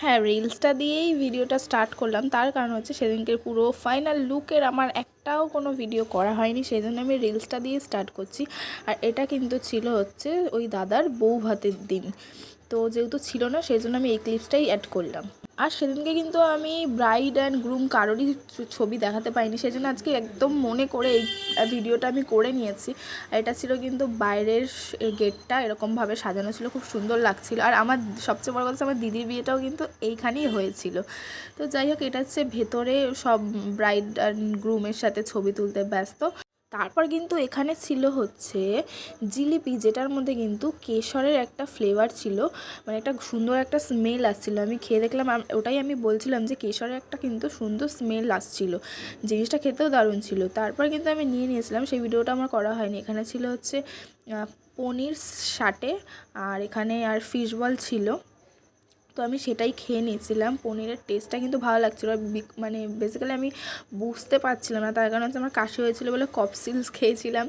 হ্যাঁ, রিলসটা দিয়েই ভিডিওটা স্টার্ট করলাম। তার কারণ হচ্ছে সেদিনকে পুরো ফাইনাল লুকের আমার একটাও কোনো ভিডিও করা হয়নি, সেই জন্য আমি রিলসটা দিয়ে স্টার্ট করছি। আর এটা কিন্তু ছিল হচ্ছে ওই দাদার বউ ভাতের দিন, তো যেহেতু ছিল না সেই জন্য আমি এই ক্লিপসটাই অ্যাড করলাম। আর সেদিনকে কিন্তু আমি ব্রাইড অ্যান্ড গ্রুম কারোরই ছবি দেখাতে পাইনি, সেই জন্য আজকে একদম মনে করে এই ভিডিওটা আমি করে নিয়েছি। আর এটা ছিল কিন্তু বাইরের গেটটা এরকমভাবে সাজানো ছিল, খুব সুন্দর লাগছিল। আর আমার সবচেয়ে বড় কথা, আমার দিদির বিয়েটাও কিন্তু এইখানেই হয়েছিল। তো যাই হোক, এটা হচ্ছে ভেতরে সব ব্রাইড অ্যান্ড গ্রুমের সাথে ছবি তুলতে ব্যস্ত। তারপর কিন্তু এখানে ছিল হচ্ছে জিলিপি, যেটার মধ্যে কিন্তু কেশরের একটা ফ্লেভার ছিল, মানে একটা সুন্দর একটা স্মেল আসছিল। আমি খেয়ে দেখলাম, ওটাই আমি বলছিলাম যে কেশরের একটা কিন্তু সুন্দর স্মেল আসছিল, জিনিসটা খেতেও দারুণ ছিল। তারপর কিন্তু আমি নিয়ে নিয়েছিলাম, সেই ভিডিওটা আমার করা হয়নি। এখানে ছিল হচ্ছে পনির সাটে, আর এখানে আর ফিশ বল ছিল, তো আমি সেটাই খেয়ে নিয়েছিলাম। পনিরের টেস্টটা কিন্তু ভালো লাগছিলো, মানে বেসিক্যালি আমি বুঝতে পারছিলাম না, তার কারণ হচ্ছে আমার কাশি হয়েছিলো বলে কপসিলস খেয়েছিলাম,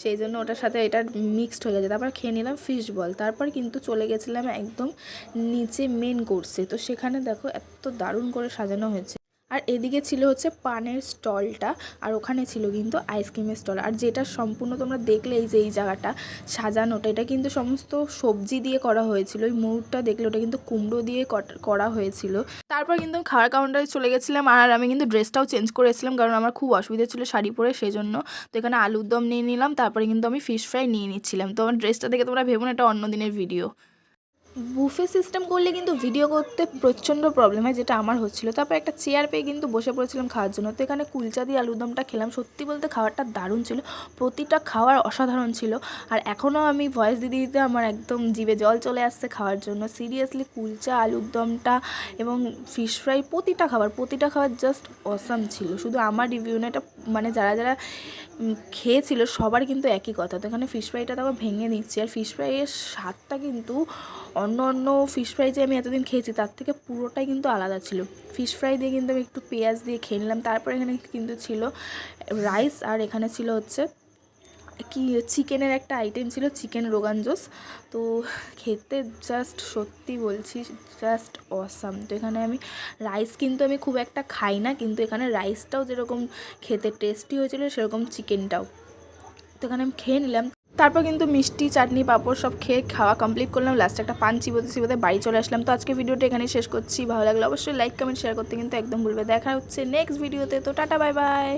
সেই জন্য ওটার সাথে এটা মিক্সড হয়ে গেছে। তারপর খেয়ে নিলাম ফিশ বল, তারপর কিন্তু চলে গেছিলাম একদম নিচে মেন কোর্সে। তো সেখানে দেখো এত দারুণ করে সাজানো হয়েছে। আর এদিকে ছিল হচ্ছে পানের স্টলটা, আর ওখানে ছিল কিন্তু আইসক্রিমের স্টল। আর যেটা সম্পূর্ণ তোমরা দেখলে, এই যে এই জায়গাটা সাজানোটা, এটা কিন্তু সমস্ত সবজি দিয়ে করা হয়েছিল। ওই মুহূর্তটা দেখলে ওটা কিন্তু কুমড়ো দিয়ে করা হয়েছিল। তারপর কিন্তু খাওয়ার কাউন্টারে চলে গেছিলাম, আর আমি কিন্তু ড্রেসটাও চেঞ্জ করে এসেছিলাম, কারণ আমার খুব অসুবিধা ছিল শাড়ি পরে, সেই জন্য। তো এখানে আলুর দম নিয়ে নিলাম, তারপরে কিন্তু আমি ফিশ ফ্রাই নিয়ে নিচ্ছিলাম। তো আমার ড্রেসটা দেখে তোমরা ভেবো না এটা অন্য দিনের ভিডিও। বুফে সিস্টেম করলে কিন্তু ভিডিও করতে প্রচণ্ড প্রবলেম হয়, যেটা আমার হচ্ছিলো। তারপর একটা চেয়ার পেয়ে কিন্তু বসে পড়েছিলাম খাওয়ার জন্য। তো এখানে কুলচা দিয়ে আলুরদমটা খেলাম, সত্যি বলতে খাবারটা দারুণ ছিল, প্রতিটা খাওয়ার অসাধারণ ছিল। আর এখনও আমি ভয়েস দিতে দিতে আমার একদম জিভে জল চলে আসছে খাওয়ার জন্য। সিরিয়াসলি কুলচা আলুরদমটা এবং ফিশ ফ্রাই, প্রতিটা খাবার জাস্ট অসাম ছিল। শুধু আমার রিভিউ না, এটা মানে যারা যারা খেয়েছিল সবার কিন্তু একই কথা। তো এখানে ফিশ ফ্রাইটা তারপর ভেঙে নিচ্ছি, আর ফিশ ফ্রাইয়ের স্বাদটা কিন্তু অন্য অন্য ফিশ ফ্রাই যে আমি এতদিন খেয়েছি তার থেকে পুরোটাই কিন্তু আলাদা ছিল। ফিশ ফ্রাই দিয়ে কিন্তু আমি একটু পেঁয়াজ দিয়ে খেয়ে নিলাম। তারপর এখানে কিন্তু ছিল রাইস, আর এখানে ছিল হচ্ছে কি চিকেনের একটা আইটেম ছিল, চিকেন রোগান জোস। তো খেতে জাস্ট সত্যি বলছি জাস্ট অসাম। তো এখানে আমি রাইস কিন্তু আমি খুব একটা খাই না, কিন্তু এখানে রাইসটাও যেরকম খেতে টেস্টি হয়েছিল সেরকম চিকেনটাও। তো এখানে আমি খেয়ে নিলাম। তারপর কিন্তু মিষ্টি চাটনি পাঁপড় সব খেয়ে খাওয়া কমপ্লিট করলাম। লাস্টে একটা পান চিবোতে চিবোতে বাড়ি চলে আসলাম। তো আজকে ভিডিওটা এখানেই শেষ করছি। ভালো লাগলে অবশ্যই লাইক কমেন্ট শেয়ার করতে কিন্তু একদম ভুলবে। দেখা হচ্ছে নেক্সট ভিডিওতে। তো টাটা, বাই বাই।